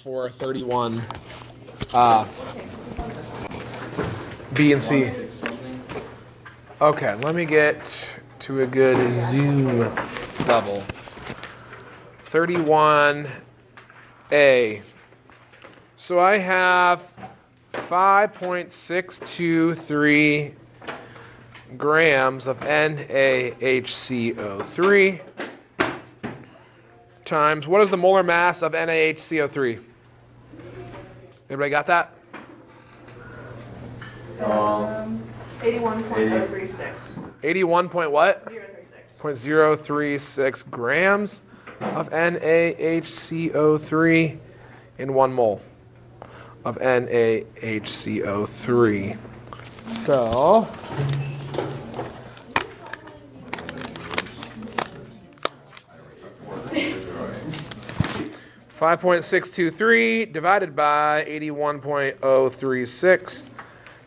for 31 B and C. Okay, let me get to a good zoom level. 31A. So I have 5.623 grams of NaHCO3 times, what is the molar mass of NaHCO3? Everybody got that? 81.036. 81 point what? 036. 0.036 grams of NaHCO3 in 1 mole of NaHCO3. So 5.623 divided by 81.036.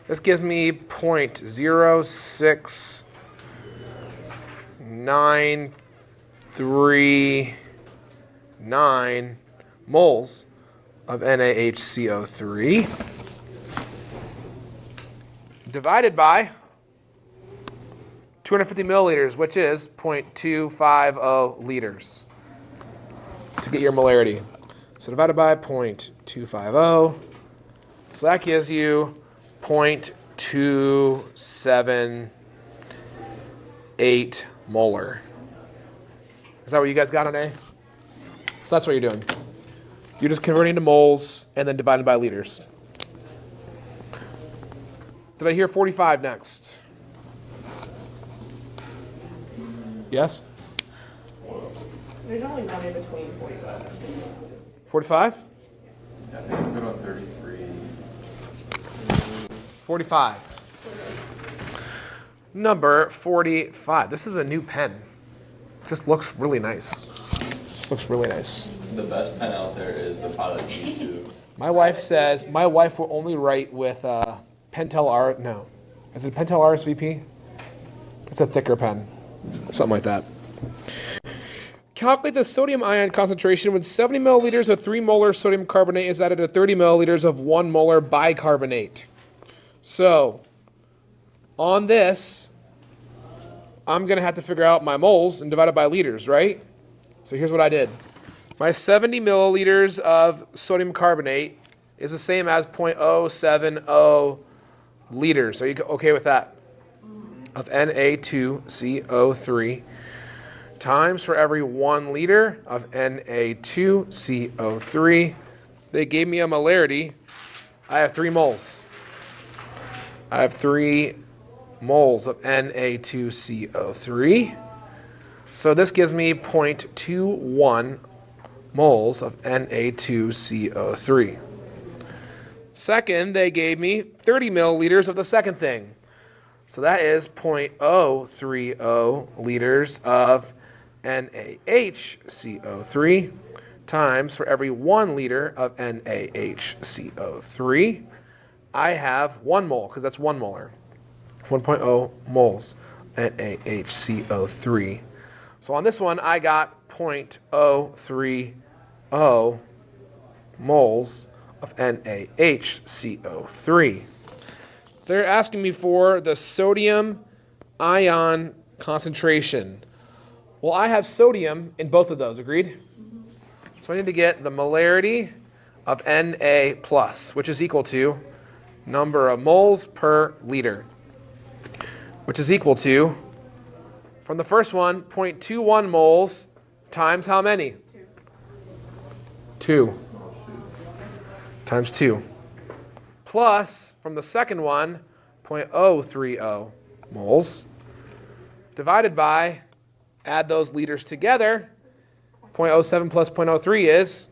This gives me 0.06939 moles of NaHCO3 divided by 250 milliliters, which is 0.250 liters, to get your molarity. So divided by 0.250, so that gives you 0.278 molar. Is that what you guys got on A? So that's what you're doing. You're just converting to moles and then dividing by liters. Did I hear 45 next? Yes? There's only one in between 45. 45? I think I'm good on 33. 45. Number 45. This is a new pen. Just looks really nice. Just looks really nice. The best pen out there is the Pilot G2. My wife says my wife will only write with Pentel R. No, is it Pentel RSVP? It's a thicker pen, something like that. Calculate the sodium ion concentration when 70 milliliters of 3 molar sodium carbonate is added to 30 milliliters of 1 molar bicarbonate. So, on this, I'm going to have to figure out my moles and divide it by liters, right? So here's what I did. My 70 milliliters of sodium carbonate is the same as 0.070 liters. Are you okay with that? Of Na2CO3 times for every 1 liter of Na2CO3. They gave me a molarity. I have 3 moles. I have 3 moles of Na2CO3. So this gives me 0.21 moles of Na2CO3. Second, they gave me 30 milliliters of the second thing. So that is 0.030 liters of NaHCO3 times for every 1 liter of NaHCO3, I have 1 mole, because that's 1 molar. 1.0 moles NaHCO3. So on this one, I got 0.030 moles of NaHCO3. They're asking me for the sodium ion concentration. Well, I have sodium in both of those, agreed? So I need to get the molarity of Na plus, which is equal to number of moles per liter, which is equal to, from the first one, 0.21 moles times how many? 2. Times 2. Plus, from the second one, 0.030 moles, divided by, add those liters together, 0.07 plus 0.03 is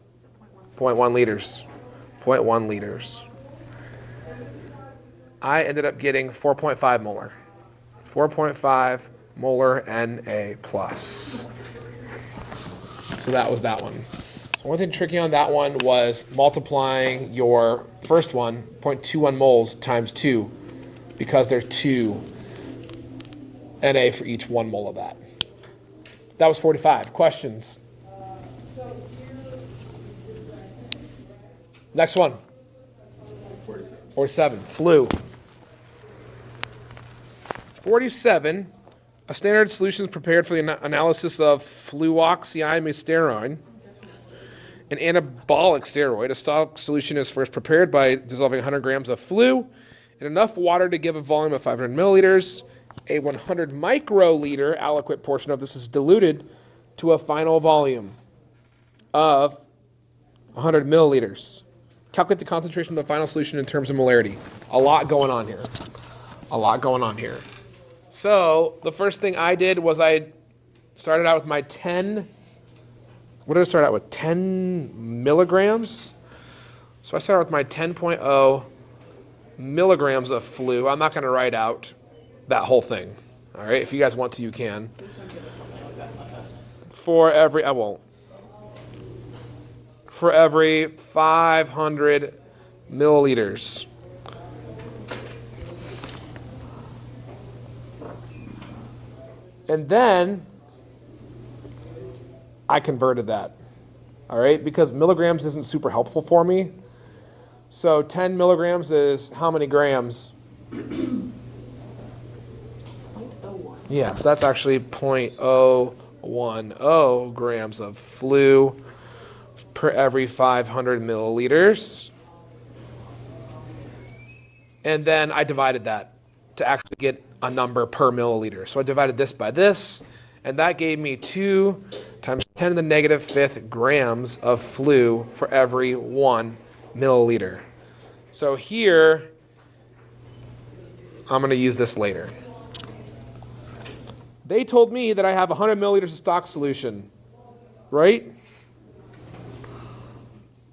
0.1 liters. 0.1 liters. I ended up getting 4.5 molar. 4.5 molar Na plus. So that was that one. So one thing tricky on that one was multiplying your first one, 0.21 moles, times 2, because there's 2 Na for each 1 mole of that. That was 45. Questions? Next one. 47. 47. Flu. 47. A standard solution is prepared for the analysis of fluoxyimidine, an anabolic steroid. A stock solution is first prepared by dissolving 100 grams of flu in enough water to give a volume of 500 milliliters. A 100 microliter aliquot portion of this is diluted to a final volume of 100 milliliters. Calculate the concentration of the final solution in terms of molarity. A lot going on here. A lot going on here. So the first thing I did was I started out with my 10. What did I start out with? 10 milligrams. So I started with my 10.0 milligrams of flu. I'm not going to write out that whole thing. All right. If you guys want to, you can. Please don't give us something like that on the test. For every, I won't. For every 500 milliliters. And then I converted that, all right, because milligrams isn't super helpful for me. So 10 milligrams is how many grams? 0.01. Yes, that's actually 0.010 grams of flu per every 500 milliliters. And then I divided that to actually get a number per milliliter. So I divided this by this, and that gave me 2 times 10 to the negative fifth grams of flu for every 1 milliliter. So here, I'm going to use this later. They told me that I have 100 milliliters of stock solution, right?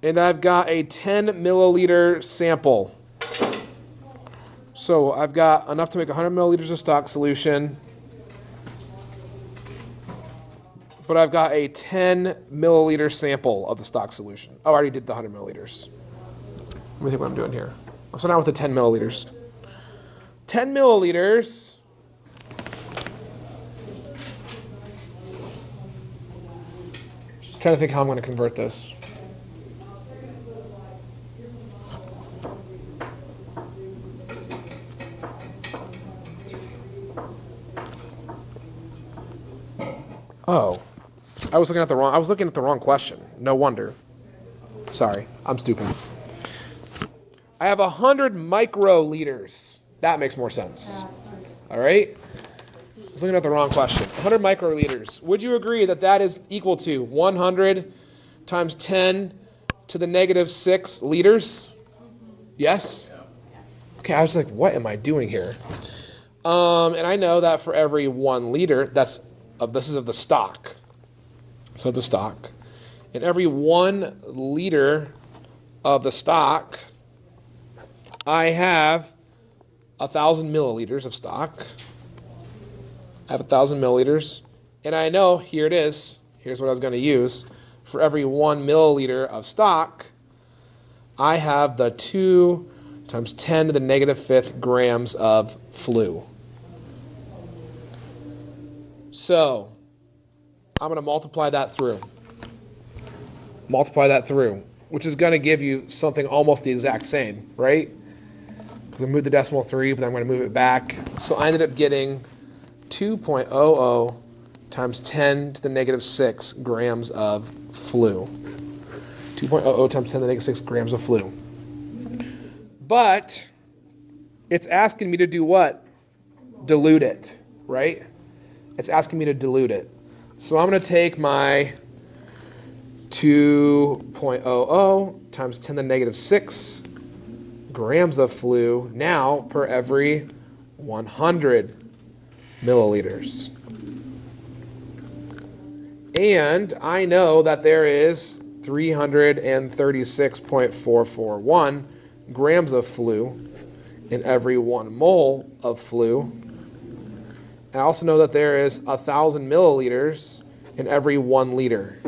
And I've got a 10 milliliter sample. So I've got enough to make 100 milliliters of stock solution, but I've got a 10 milliliter sample of the stock solution. Oh, I already did the 100 milliliters. Let me think what I'm doing here. So now with the 10 milliliters. 10 milliliters. Trying to think how I'm going to convert this. Oh, I was looking at the wrong question. No wonder. Sorry, I'm stupid. I have 100 microliters. That makes more sense. All right? I was looking at the wrong question. 100 microliters. Would you agree that that is equal to 100 times 10 to the negative 6 liters? Yes? Okay, I was like, what am I doing here? And I know that for every 1 liter, this is of the stock. So the stock. In every 1 liter of the stock, I have 1,000 milliliters of stock. I have 1,000 milliliters. And I know, here it is. Here's what I was going to use. For every 1 milliliter of stock, I have the 2 times 10 to the negative fifth grams of flu. So, I'm going to multiply that through. Which is going to give you something almost the exact same, right? Because I moved the decimal 3, but I'm going to move it back. So I ended up getting 2.00 times 10 to the negative 6 grams of flu. 2.00 times 10 to the negative 6 grams of flu. But it's asking me to do what? Dilute it, right? It's asking me to dilute it. So I'm going to take my 2.00 times 10 to the negative 6 grams of flu now per every 100 milliliters. And I know that there is 336.441 grams of flu in every 1 mole of flu. I also know that there is 1,000 milliliters in every 1 liter.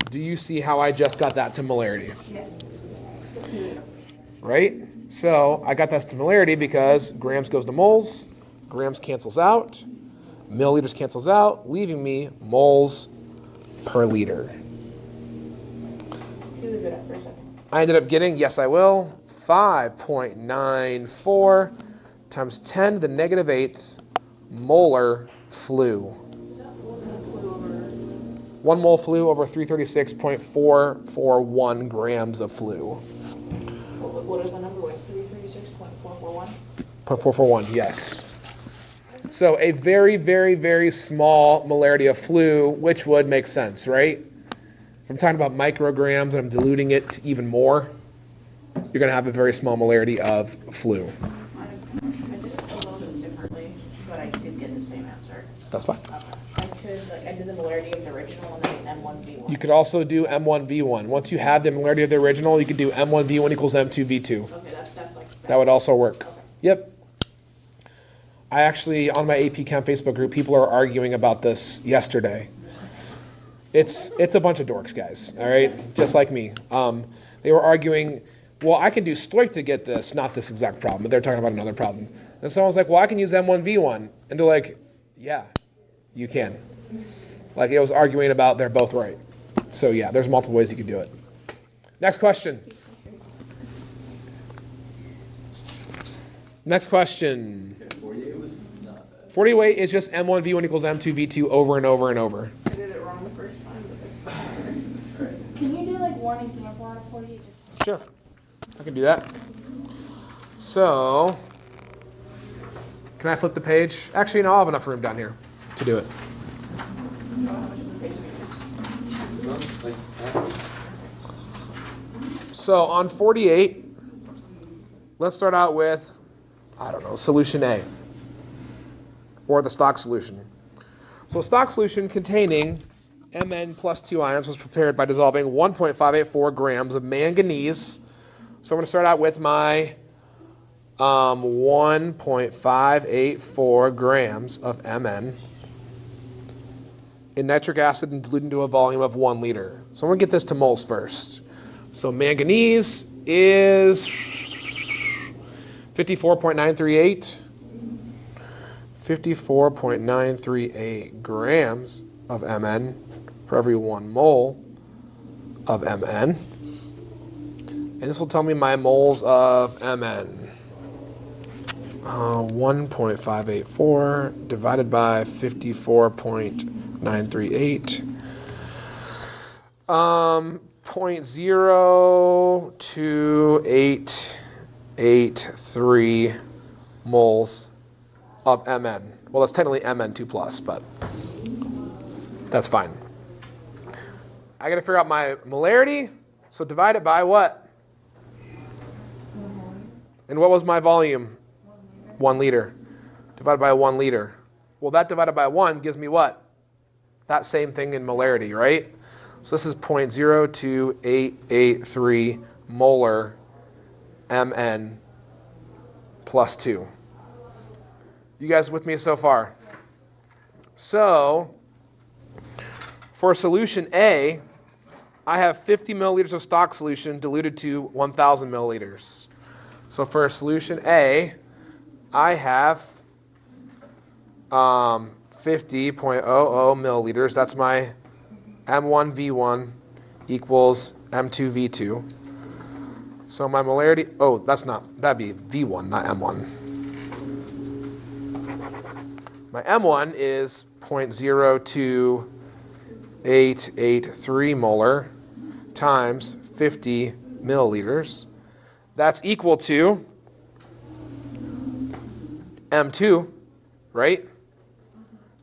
Do you see how I just got that to molarity? Yes. Right? So I got that to molarity because grams goes to moles, grams cancels out, milliliters cancels out, leaving me moles per liter. You leave it up for a second. I ended up getting, yes I will, 5.94 times 10 to the negative 8th molar flu. Is that what the flew over? 1 mole flu over 336.441 grams of flu. What is the number? Like 336.441? 0.441, yes. So a very, very, very small molarity of flu, which would make sense, right? If I'm talking about micrograms and I'm diluting it to even more, you're going to have a very small molarity of flu. I did it a little bit differently, but I did get the same answer. That's fine. I did the molarity of the original and then M1V1. You could also do M1V1. Once you have the molarity of the original, you could do M1V1 equals M2V2. Okay, that's like. That would also work. Okay. Yep. I actually, on my AP Chem Facebook group, people are arguing about this yesterday. It's a bunch of dorks, guys, all right? Just like me. They were arguing, well, I can do Stoich to get this, not this exact problem, but they're talking about another problem. And someone was like, well, I can use M1V1. And they're like, yeah, you can. Like, it was arguing about they're both right. So, yeah, there's multiple ways you can do it. Next question. Next question. 48 was not bad. 48 is just M1V1 equals M2V2 over and over and over. I did it wrong the first time, but Alright. Can you do like one example out of 48? Just Sure, I can do that. So, can I flip the page? Actually, no, I'll have enough room down here to do it. how much of the face we No, like, So on 48, let's start out with, I don't know, solution A, or the stock solution. So a stock solution containing Mn plus 2 ions was prepared by dissolving 1.584 grams of manganese. So I'm going to start out with my 1.584 grams of Mn in nitric acid and diluted into a volume of 1 liter. So I'm going to get this to moles first. So manganese is 54.938. 54.938 grams of Mn for every 1 mole of Mn. And this will tell me my moles of Mn. 1.584 divided by 54.938. 0.02883 moles of Mn. Well, that's technically Mn2 plus, but that's fine. I got to figure out my molarity, so divide it by what? And what was my volume? 1 liter. Divided by 1 liter. Well, that divided by 1 gives me what? That same thing in molarity, right? So this is 0.02883 molar Mn plus 2. You guys with me so far? So, for solution A, I have 50 milliliters of stock solution diluted to 1,000 milliliters. So for solution A, I have 50.00 milliliters. That's my M1V1 equals M2V2. So my molarity, that'd be V1, not M1. My M1 is 0.02883 molar times 50 milliliters. That's equal to M2, right?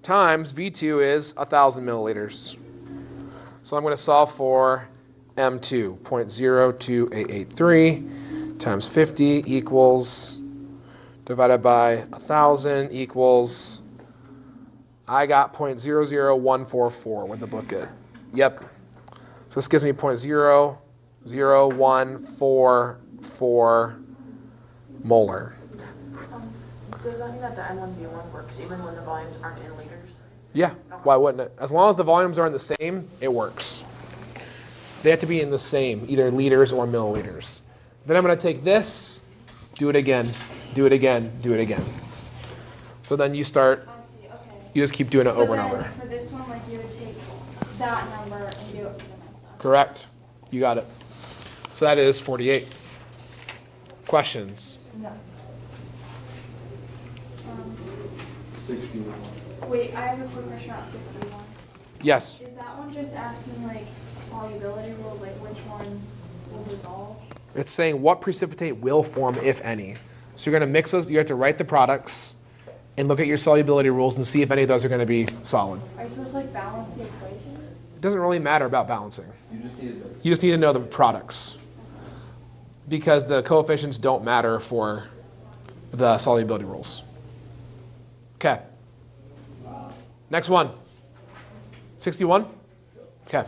Times V2 is 1,000 milliliters. So I'm going to solve for M2, 0.02883 times 50 equals, divided by 1,000 equals, I got 0.00144 with the book it. Yep. So this gives me 0.00144 molar. Does that mean that the M1V1 works even when the volumes aren't in liters? Yeah, why wouldn't it? As long as the volumes are in the same, it works. They have to be in the same, either liters or milliliters. Then I'm going to take this, do it again, do it again, do it again. So then you start, I see. Okay. you just keep doing it over But and then over. for this one, like you would take that number and do it for the next one. Correct. You got it. So that is 48. Questions? No. 61. Wait, I have a quick question about 51. Yes. Is that one just asking like solubility rules, like which one will dissolve? It's saying what precipitate will form, if any. So you're going to mix those. You have to write the products and look at your solubility rules and see if any of those are going to be solid. Are you supposed to like balance the equation? It doesn't really matter about balancing. You just needed those. You just need to know the products because the coefficients don't matter for the solubility rules. Okay. Next one. 61? Okay.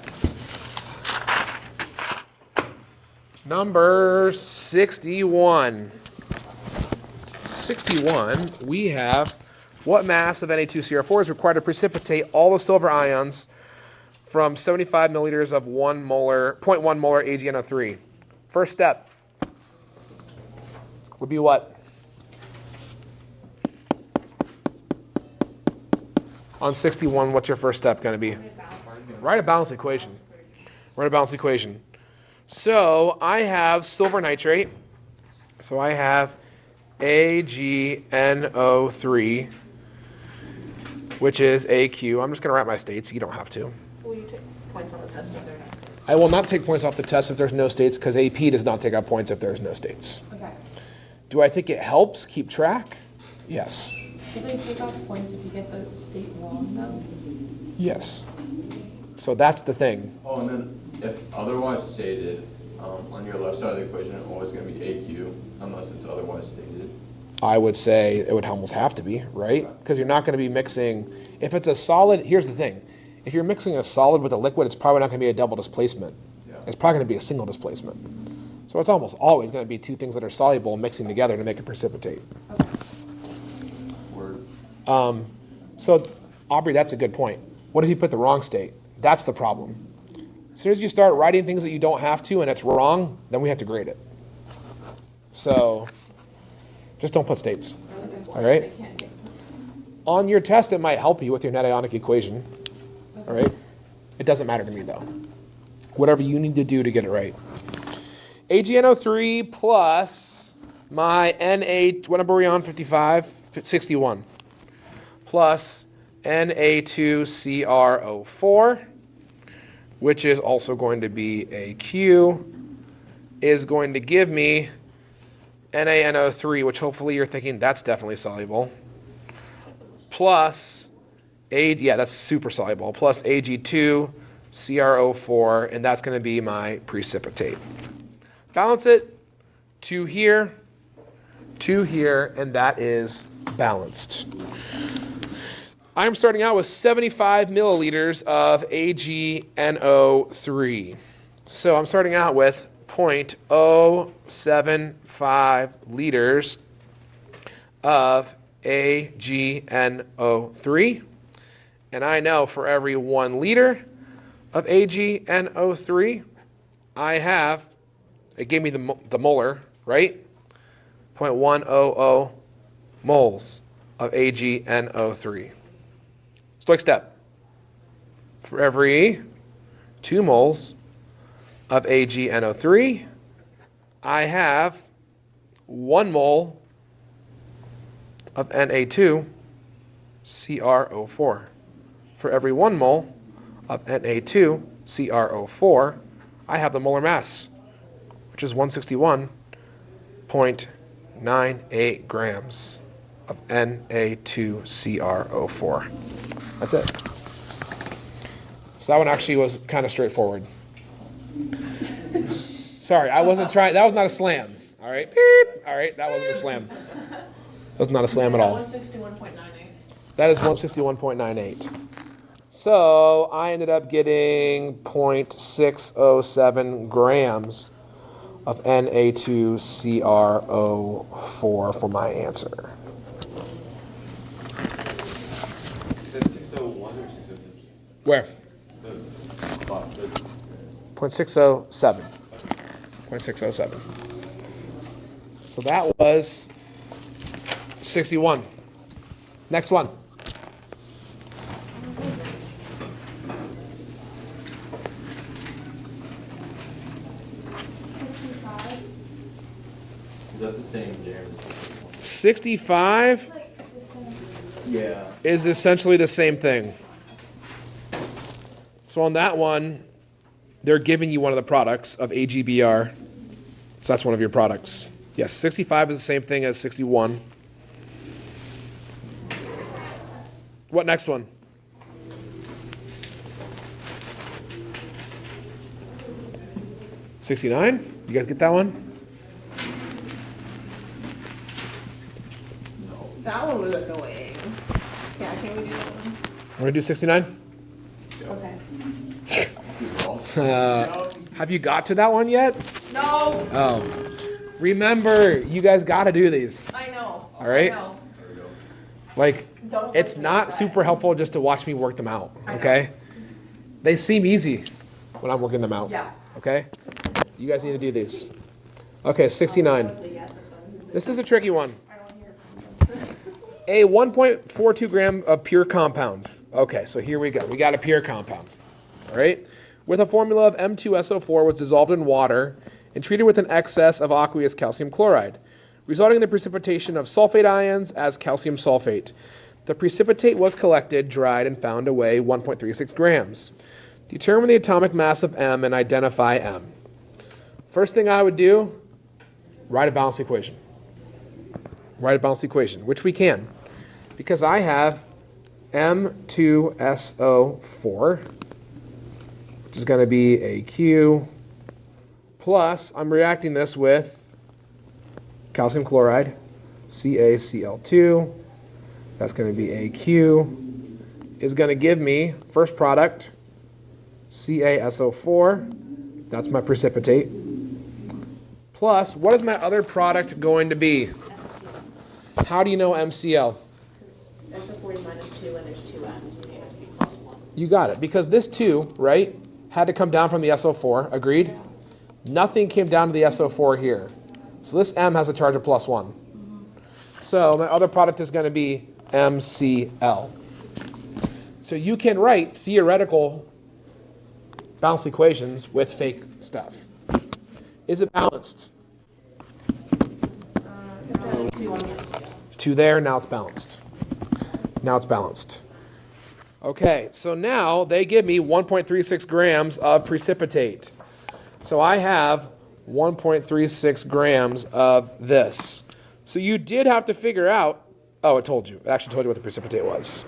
Number 61. 61, we have what mass of Na2CR4 is required to precipitate all the silver ions from 75 milliliters of 1 molar, 0.1 molar AgNO3. First step would be what? On 61, what's your first step going to be? Write a balanced equation. Write a balanced equation. So I have silver nitrate. So I have AgNO3, which is AQ. I'm just going to write my states. You don't have to. Will you take points on the test if they're not? I will not take points off the test if there's no states because AP does not take out points if there's no states. Okay. Do I think it helps keep track? Yes. Do they take off points if you get the state wrong, though? Yes. So that's the thing. Oh, and then if otherwise stated, on your left side of the equation, it's always going to be AQ unless it's otherwise stated. I would say it would almost have to be, right? Because you're not going to be mixing. If it's a solid, here's the thing. If you're mixing a solid with a liquid, it's probably not going to be a double displacement. Yeah. It's probably going to be a single displacement. So it's almost always going to be two things that are soluble mixing together to make it precipitate. Word. So, Aubrey, that's a good point. What if you put the wrong state? That's the problem. As soon as you start writing things that you don't have to and it's wrong, then we have to grade it. So, just don't put states. All right? On your test, it might help you with your net ionic equation. All right? It doesn't matter to me, though. Whatever you need to do to get it right. AgNO3 plus my Na, what number are we on? 55? 61. Plus Na2CrO4, which is also going to be AQ, is going to give me NaNO3, which hopefully you're thinking that's definitely soluble, plus yeah, that's super soluble, plus Ag2CrO4, and that's going to be my precipitate. Balance it, 2 here, 2 here, and that is balanced. I'm starting out with 75 milliliters of AgNO3. So I'm starting out with 0.075 liters of AgNO3. And I know for every 1 liter of AgNO3, I have, it gave me the molar, right? 0.100 moles of AgNO3. Stoic step. For every 2 moles of AgNO3, I have 1 mole of Na2CrO4. For every 1 mole of Na2CrO4, I have the molar mass, which is 161.98 grams of Na2CrO4. That's it. So that one actually was kind of straightforward. Sorry, I wasn't trying. That was not a slam. All right. Beep. All right. That wasn't a slam. That was not a slam at all. 161.98. That is 161.98. So I ended up getting 0.607 grams of Na2CrO4 for my answer. Is it 601 or 602? Where? The 0.607. 0.607. So that was 61. Next one. that the same jam as 65 Like the same. Yeah. is essentially the same thing. So on that one, they're giving you one of the products of AGBR. So that's one of your products. Yes, 65 is the same thing as 61. What next one? $69? You guys get that one? That one was annoying. Yeah, can we do that one? Want to do 69? Okay. Have you got to that one yet? No, Oh. Remember, you guys got to do these. I know. All right? I know. Like, Don't it's look not at super helpful just to watch me work them out, I know. okay? They seem easy when I'm working them out, Yeah. okay? You guys need to do these. Okay, 69. What's a yes or something? This is a tricky one. I don't hear it from A 1.42 gram of pure compound. Okay, so here we go. We got a pure compound, all right? With a formula of M2SO4 was dissolved in water and treated with an excess of aqueous calcium chloride, resulting in the precipitation of sulfate ions as calcium sulfate. The precipitate was collected, dried, and found to weigh 1.36 grams. Determine the atomic mass of M and identify M. First thing I would do, write a balanced equation. Write a balanced equation, which we can, because I have M2SO4, which is going to be AQ, plus I'm reacting this with calcium chloride, CaCl2, that's going to be AQ, is going to give me first product, CaSO4, that's my precipitate, plus what is my other product going to be? How do you know MCl? There's a 40 minus 2 and there's 2 atoms, which must be plus 1. You got it, because this 2, right, had to come down from the SO4, agreed? Nothing came down to the SO4 here. So this M has a charge of plus 1. So my other product is going to be MCl. So you can write theoretical balanced equations with fake stuff. Is it balanced? 2 there, now it's balanced. Now it's balanced. Okay, so now they give me 1.36 grams of precipitate. So I have 1.36 grams of this. So you did have to figure out, oh, it told you. It actually told you what the precipitate was.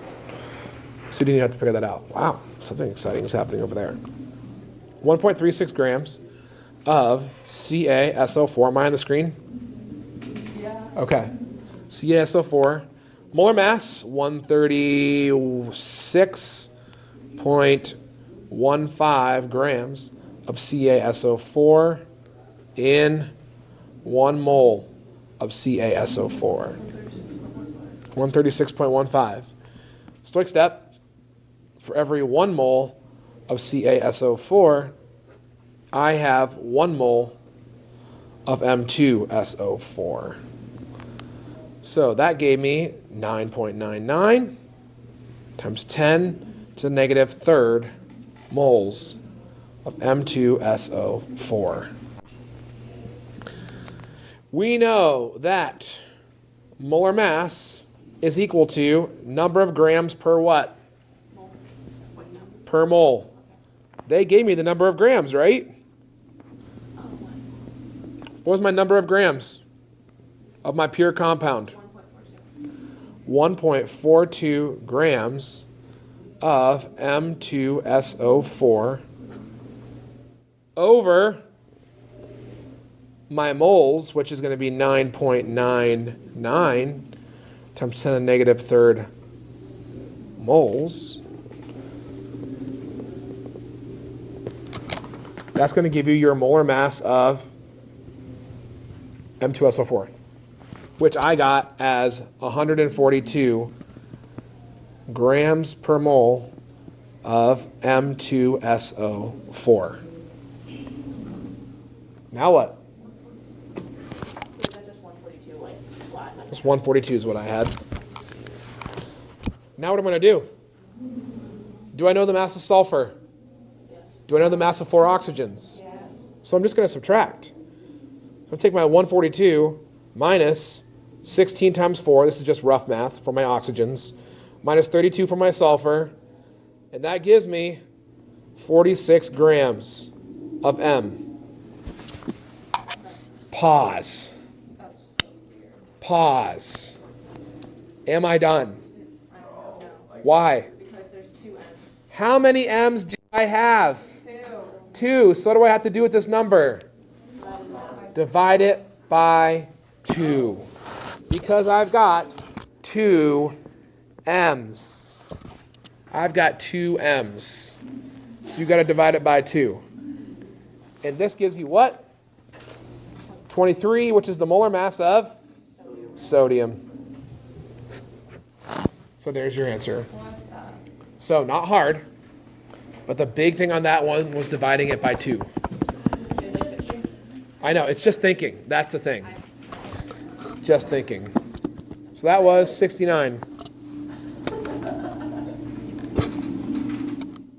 So you didn't have to figure that out. Wow, something exciting is happening over there. 1.36 grams of CaSO4. Am I on the screen? Yeah. Okay. CaSO4. Molar mass, 136.15 grams of CaSO4 in 1 mole of CaSO4. 136.15. Stoichiometric step, for every 1 mole of CaSO4, I have 1 mole of M2SO4. So that gave me 9.99 times 10 to the negative third moles of M2SO4. We know that molar mass is equal to number of grams per what? Per mole. They gave me the number of grams, right? What was my number of grams of my pure compound? 1.42 grams of M2SO4 over my moles, which is going to be 9.99 times 10 to the negative third moles. That's going to give you your molar mass of M2SO4, which I got as 142 grams per mole of M2SO4. Now what? Is that just 142, like, flat? Just 142 is what I had. Now what am I going to do? Do I know the mass of sulfur? Yes. Do I know the mass of 4 oxygens? Yes. So I'm just going to subtract. I'm going to take my 142 minus 16 times 4, this is just rough math for my oxygens, minus 32 for my sulfur, and that gives me 46 grams of M. Pause. That's so weird. Pause. Am I done? I don't know. Why? Because there's two M's. How many M's do I have? Two. 2. So what do I have to do with this number? Divide it by 2. Because I've got 2 M's. I've got 2 M's. So you got to divide it by 2. And this gives you what? 23, which is the molar mass of sodium. So there's your answer. What the? So not hard, but the big thing on that one was dividing it by 2. I know, it's just thinking. That's the thing. Just thinking. So that was 69.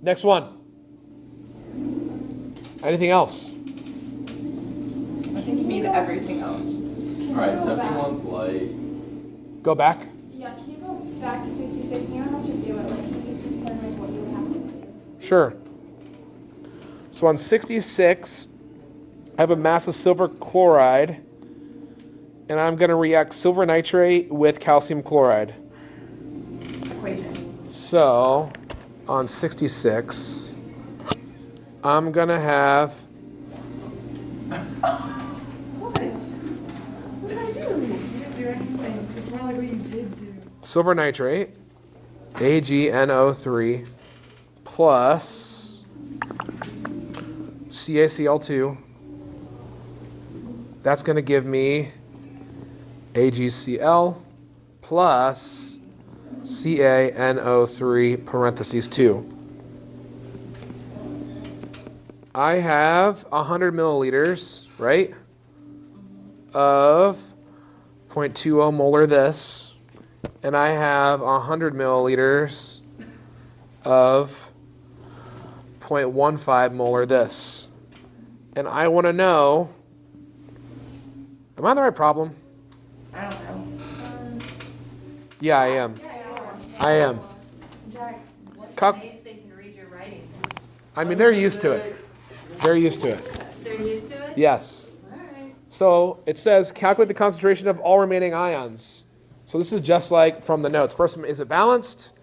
Next one. Anything else? I think you mean everything else. Alright, 71's light. Go back. Yeah, can you go back to 66? You don't have to do it, like, can you just explain like what you would have to do? Sure. So on 66, I have a mass of silver chloride, and I'm going to react silver nitrate with calcium chloride. Equation. So on 66, I'm going to have What? What did I do? You didn't do anything. It's more like what you did do. silver nitrate, AgNO3, plus CaCl2. That's going to give me AgCl plus CaNO3 parentheses 2. I have 100 milliliters, right, of 0.20 molar this, and I have 100 milliliters of 0.15 molar this. And I want to know, am I on the right problem? I don't know. Yeah, I am. I am. Cal- Nice they can read your writing. I mean, they're used to it. They're used to it. They're used to it? Yes. Alright. So it says calculate the concentration of all remaining ions. So this is just like from the notes. First one, is it balanced?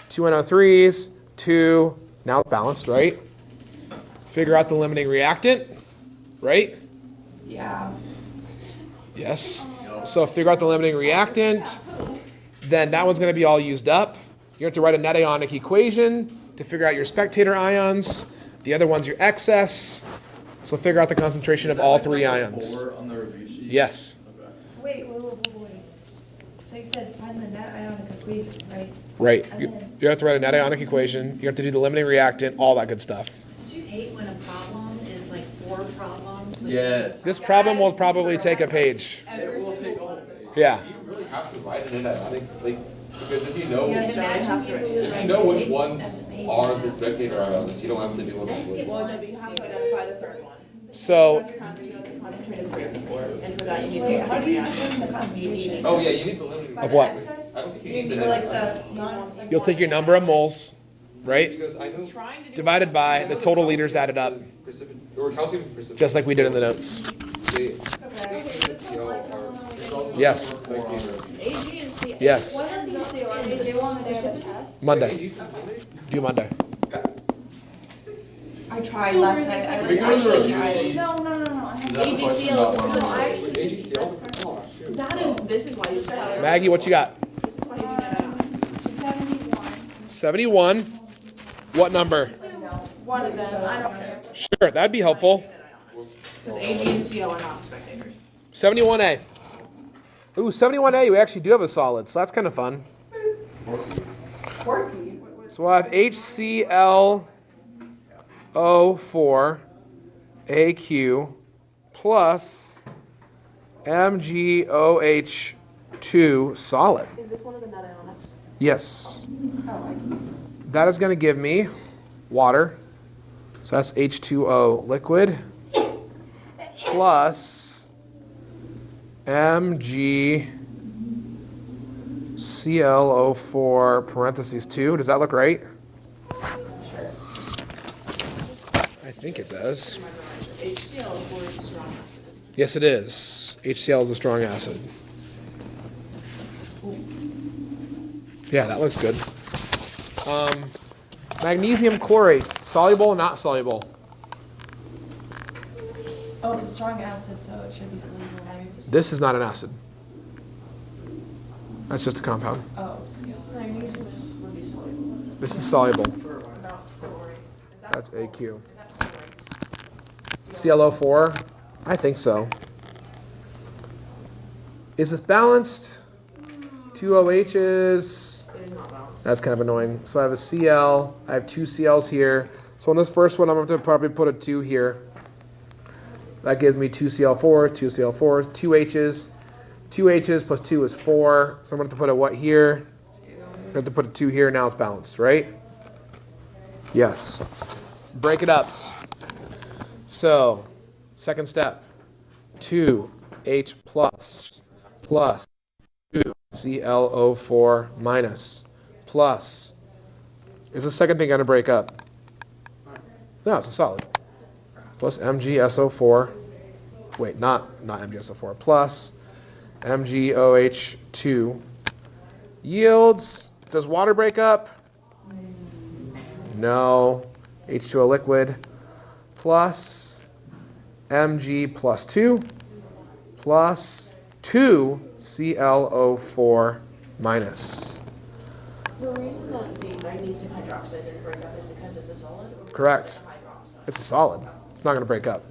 2 NO3s, 2, now it's balanced, right? Figure out the limiting reactant, right? Yeah. Yes. So figure out the limiting reactant. Then that one's going to be all used up. You have to write a net ionic equation to figure out your spectator ions. The other one's your excess. So figure out the concentration of all 3 ions. 4 on the review sheet? Yes. Okay. Wait. So you said find the net ionic equation, right? Right. You have to write a net ionic equation. You have to do the limiting reactant, all that good stuff. Did you hate when a problem is like 4 problems? with- Yes. This problem will probably take a page. It will take all day. Yeah. You really have to write it in ionic, like, because if you know, Yes. Imagine people who if you write know which pages ones and pages are and the spectator ions, you don't have to do all this. Well, no, but you have to identify the third one. So You have the concentrated group before, and for that you need the reaction. Oh, yeah, you need the limiting. of what? I don't think you need the. For like the non. You'll take your number of moles, right? Because I know. Trying to do. Divided by the total liters added up, Or calcium precipitate. just like we did in the notes. Yes. AG and C. Yes. What are these do? Are they due on the day of the test? Monday. Due Monday. I tried last night. I was Figure out the actually review sheet. No. I have Is that the question AGCL about is one so more? I actually, AGCL? Oh, shoot. that is, this is why you should have. Maggie, what you got? This is why you need that. 71. 71. What number? One of them, I don't care. Sure, that'd be helpful. Because AG and CO are not spectators. 71A. Ooh, 71A, we actually do have a solid, so that's kind of fun. quirky. So we'll have HClO4AQ plus MgOH2 solid. Is this one of the net ionics? Yes. That is going to give me water. So that's H2O liquid plus MgClO4 parentheses 2. Does that look right? I think it does. HCl4 is a strong acid, isn't it? Yes, it is. HCl is a strong acid. Yeah, that looks good. Magnesium chlorate, soluble or not soluble? Oh, it's a strong acid, so it should be soluble, right? This is not an acid. That's just a compound. Oh, CL. Magnesium would be soluble. This is soluble. Without chlorate. Is that That's chloride? AQ. Is that chloride? ClO4? I think so. Is this balanced? Two OHs. It is not balanced. That's kind of annoying. So I have a Cl. I have two Cls here. So on this first one, I'm going to probably put a 2 here. That gives me 2 Cl4s, 2 Cl4s, 2 H's. 2 H's plus 2 is 4. So I'm going to have to put a what here? I have to put a 2 here. Now it's balanced, right? Yes. Break it up. So, second step. 2H plus 2 ClO4 minus plus. Is the second thing going to break up? No, it's a solid. Plus MgSO4. Wait, not MgSO4. Plus MgOH2 yields. Does water break up? No. H2O liquid. Plus Mg plus 2 plus 2 ClO4 minus. The reason that the magnesium hydroxide didn't break up is because it's a solid? Or because Correct. it's a hydroxide? It's a solid. It's not going to break up.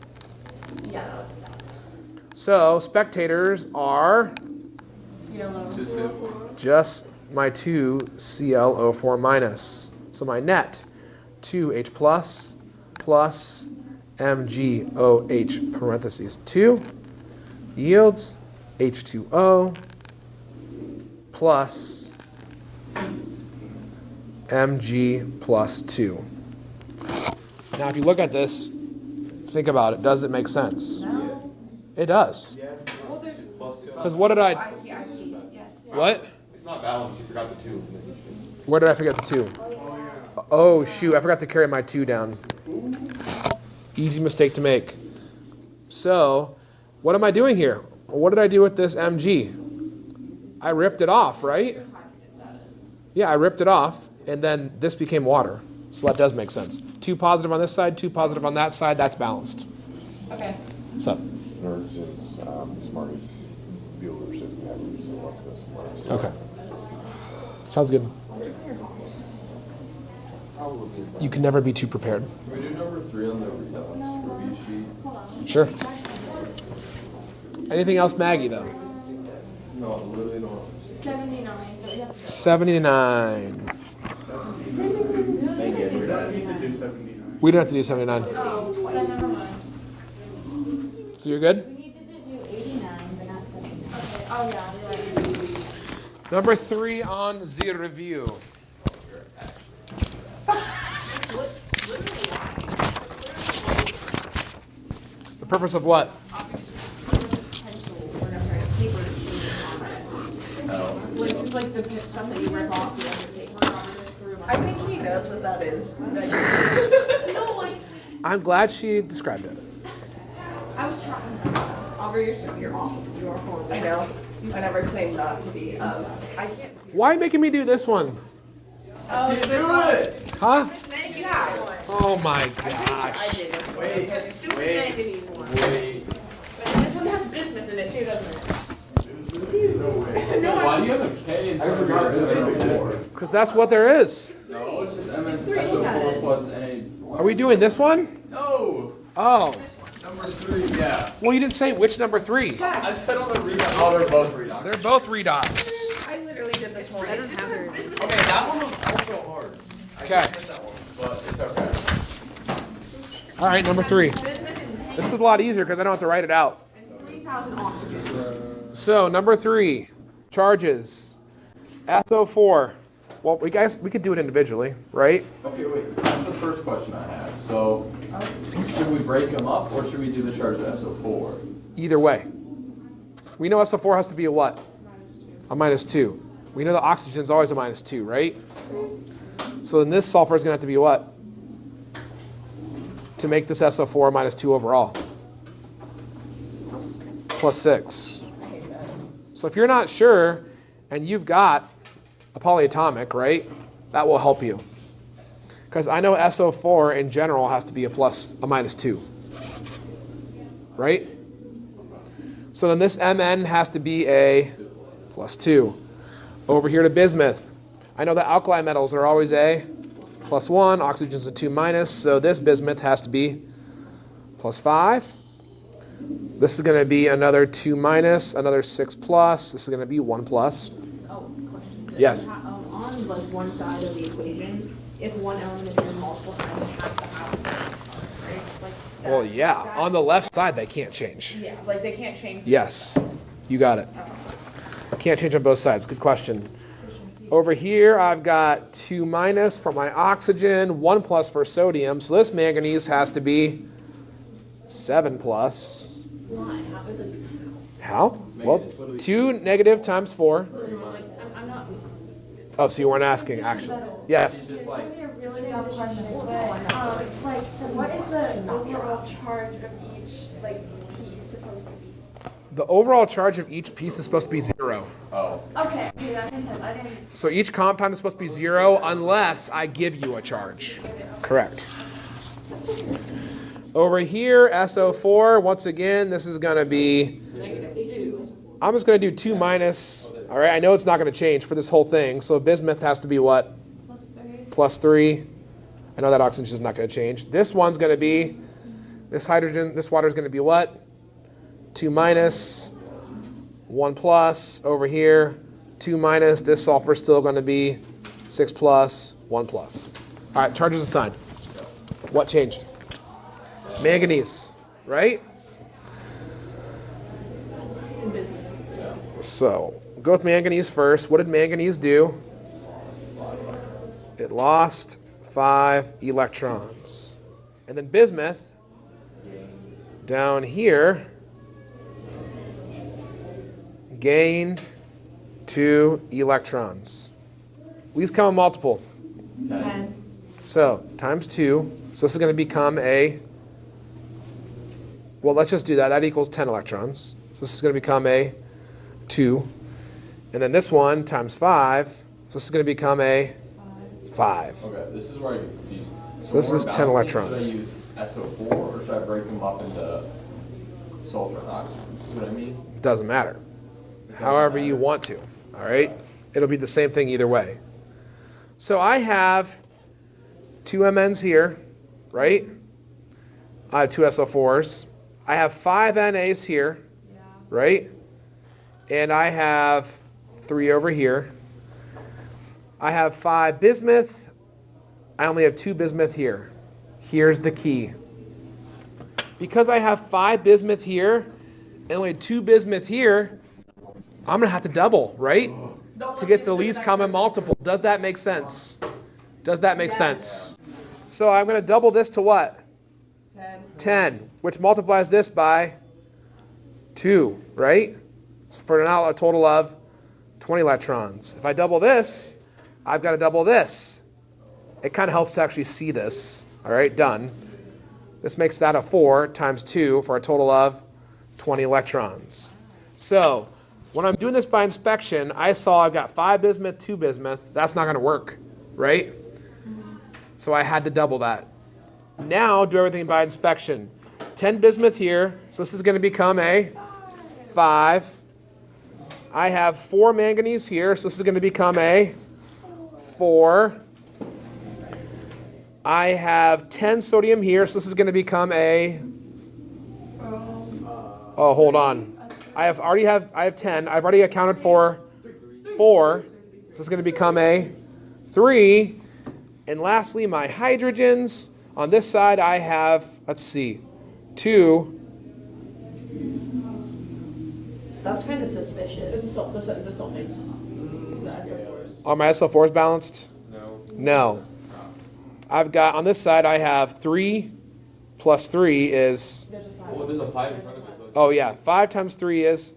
Yeah, no, that makes sense. So spectators are CLO. just my 2 ClO4 minus. So my net 2H plus plus MgOH parentheses 2 yields H2O plus Mg plus 2. Now if you look at this, think about it, does it make sense? No. It does. Well, there's. Because what did I, I see, yes. what? It's not balanced, you forgot the 2. Where did I forget the 2? Oh shoot, I forgot to carry my 2 down. Easy mistake to make. So, what am I doing here? What did I do with this Mg? I ripped it off, right? Yeah, I ripped it off, and then this became water. So that does make sense. 2 positive on this side, 2 positive on that side, that's balanced. Okay. What's up? Nerd since smartest Bueller's just having, so let's go smartest. Okay. Sounds good. You can never be too prepared. Can we do number 3 on the redux for B sheet? Sure. Anything else, Maggie, though? No, literally no. 79. 79. Thank you. You're done. We don't have to do 79. Oh, then never mind. So you're good? We needed to do 89, but not 79. Okay. Oh, yeah, you're right. Number 3 on the review. The purpose of what? Which is like the stuff that you rip off the other paper. I think he knows what that is. No, like, I'm glad she described it. I was trying. Aubrey, you're awful. You are horrible. I know. I never claimed not to be. I can't see. Why making me do this one? Oh, it's this one. Huh? Yeah. Oh my I gosh. did it. Wait, It's a stupid wait, manganese one. Wait. But this one has bismuth in it too, doesn't it? Why do you have a K in front of your business? Because that's what there is. No, it's just MnSO4 plus Na. Are we doing this one? No! Oh. Number 3, yeah. Well, you didn't say which number 3. I said on the redox. Oh, they're both redox. They're both redox. I literally did this morning. I don't have her. Okay, that one was also hard. I Okay. missed that one, but it's okay. All right, number 3. Bismuth and This is a lot easier because I don't have to write it out. 3,000 oxygen. So number 3, charges. SO4. Well, we could do it individually, right? Okay, wait. That's the first question I have. So, should we break them up or should we do the charge of SO4? Either way. We know SO4 has to be a what? A -2. We know the oxygen's always a -2, right? So then this sulfur is going to have to be what? To make this SO4 a -2 overall. +6. So if you're not sure and you've got a polyatomic, right, that will help you. Because I know SO4 in general has to be a -2. Right? So then this Mn has to be a +2. Over here to bismuth. I know the alkali metals are always a +1, oxygen's a 2-, so this bismuth has to be +5. This is going to be another 2-, another 6+. This is going to be 1+. Oh, question. Yes. On like one side of the equation, if one element is here multiple times, it has to happen, right? Like that, Well, yeah. that- On the left side, they can't change. Yeah, like they can't change. Yes. You got it. Can't change on both sides. Good question. Over here, I've got 2- for my oxygen, 1+ for sodium. So this manganese has to be 7+. Why? How is it? How? Well, 2 negative times 4. Like I'm not. Oh, so you weren't asking, actually. Yes. It's just like, a really dumb question, but, like, so what is the overall charge of each, like, piece supposed to be? The overall charge of each piece is supposed to be 0. oh, Okay, that makes sense. I didn't. So each compound is supposed to be 0 unless I give you a charge. Correct. Over here, SO4, once again, this is going to be, I'm just going to do 2-. All right, I know it's not going to change for this whole thing. So bismuth has to be what? +3. I know that oxygen is not going to change. This one's going to be, this hydrogen, this water is going to be what? 2-, 1+. Over here, 2-. This sulfur is still going to be 6+, 1+. All right, charges assigned. What changed? Manganese, right? So, go with manganese first. What did manganese do? It lost 5 electrons. And then bismuth, down here, gained 2 electrons. These come in multiple. 10. So, times 2. So this is going to become a, well, let's just do that. That equals 10 electrons. So this is going to become a 2. And then this one times 5. So this is going to become a 5. okay, this is where I get confused. So this When is we're 10 balancing, electrons. Should I use SO4 or should I break them up into sulfur and oxygen? See what I mean? Doesn't matter. However you want to. All right? It'll be the same thing either way. So I have 2 Mns here, right? I have 2 SO4s. I have 5 NAs here, right? And I have 3 over here. I have 5 bismuth. I only have 2 bismuth here. Here's the key. Because I have 5 bismuth here and only 2 bismuth here, I'm going to have to double, right? To get the least common multiple. Does that make sense? Does that make sense? So I'm going to double this to what? 10, which multiplies this by 2, right? So for now a total of 20 electrons. If I double this, I've got to double this. It kind of helps to actually see this. All right, done. This makes that a 4 times 2 for a total of 20 electrons. So when I'm doing this by inspection, I saw I've got 5 bismuth, 2 bismuth. That's not going to work, right? So I had to double that. Now do everything by inspection. 10 bismuth here, so this is going to become a 5. I have 4 manganese here, so this is going to become a 4. I have 10 sodium here, so this is going to become a, oh, hold on. I have 10. I've already accounted for 4. So this is going to become a 3. And lastly, my hydrogens. On this side, I have, let's see, 2. That's kind of suspicious. The sulfates. The SO4s. Are my SO4s balanced? No. No. I've got, on this side, I have 3 plus 3 is, There's a 5. Well, there's a 5 in front of it, so it's oh yeah, 5 times 3 is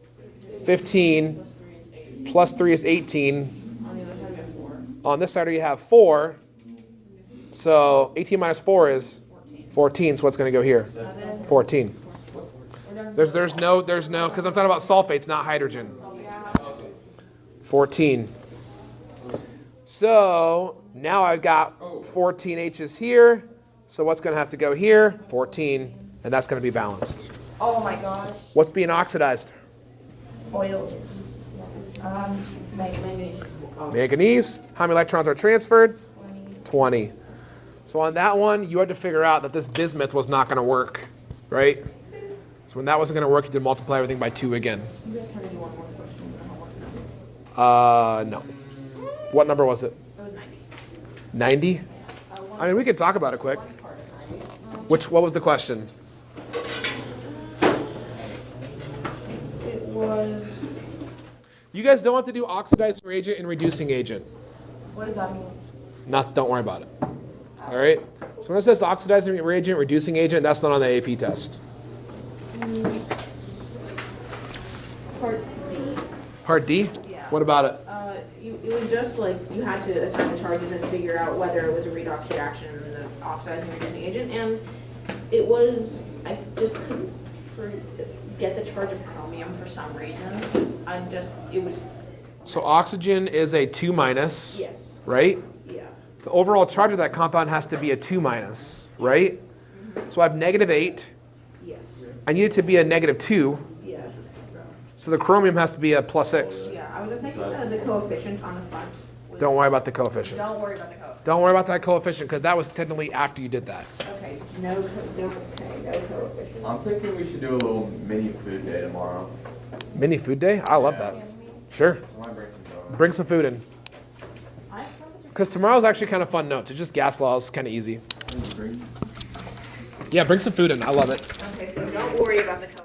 15, plus 3 is 18. On the other side, we have 4. On this side, you have 4. So 18 minus 4 is 14. So what's going to go here? 14. There's no, because I'm talking about sulfates, not hydrogen. 14. So now I've got 14 H's here. So what's going to have to go here? 14. And that's going to be balanced. Oh my gosh. What's being oxidized? Oil. Manganese. Manganese. How many electrons are transferred? 20. So on that one, you had to figure out that this bismuth was not going to work, right? So when that wasn't going to work, you had to multiply everything by 2 again. You guys turned into one more question. No. What number was it? It was 90. 90? I mean, we could talk about it quick. What was the question? It was, You guys don't have to do oxidizing reagent and reducing agent. what does that mean? Don't worry about it. All right? So when it says oxidizing reagent, reducing agent, that's not on the AP test. Part D. Part D? Yeah. What about it? It was just like you had to assign the charges and figure out whether it was a redox reaction in the oxidizing reducing agent, and it was, I just couldn't get the charge of chromium for some reason. It was, So oxygen is a 2 minus, yes, right? yeah, The overall charge of that compound has to be a 2 minus, right? So I have -8. yes, I need it to be a -2. yeah, So the chromium has to be a +6. yeah. I was thinking the coefficient on the front was. Don't worry about the coefficient. Don't worry about the coefficient. Don't worry about that coefficient because that was technically after you did that. Okay, no coefficient. I'm thinking we should do a little mini food day tomorrow. Mini food day? I love that. Sure. I might bring some donuts. Bring some food in. Because tomorrow's actually kind of fun notes. It's just gas laws, kind of easy. Yeah, bring some food in. I love it. Okay, so don't worry about the coefficient.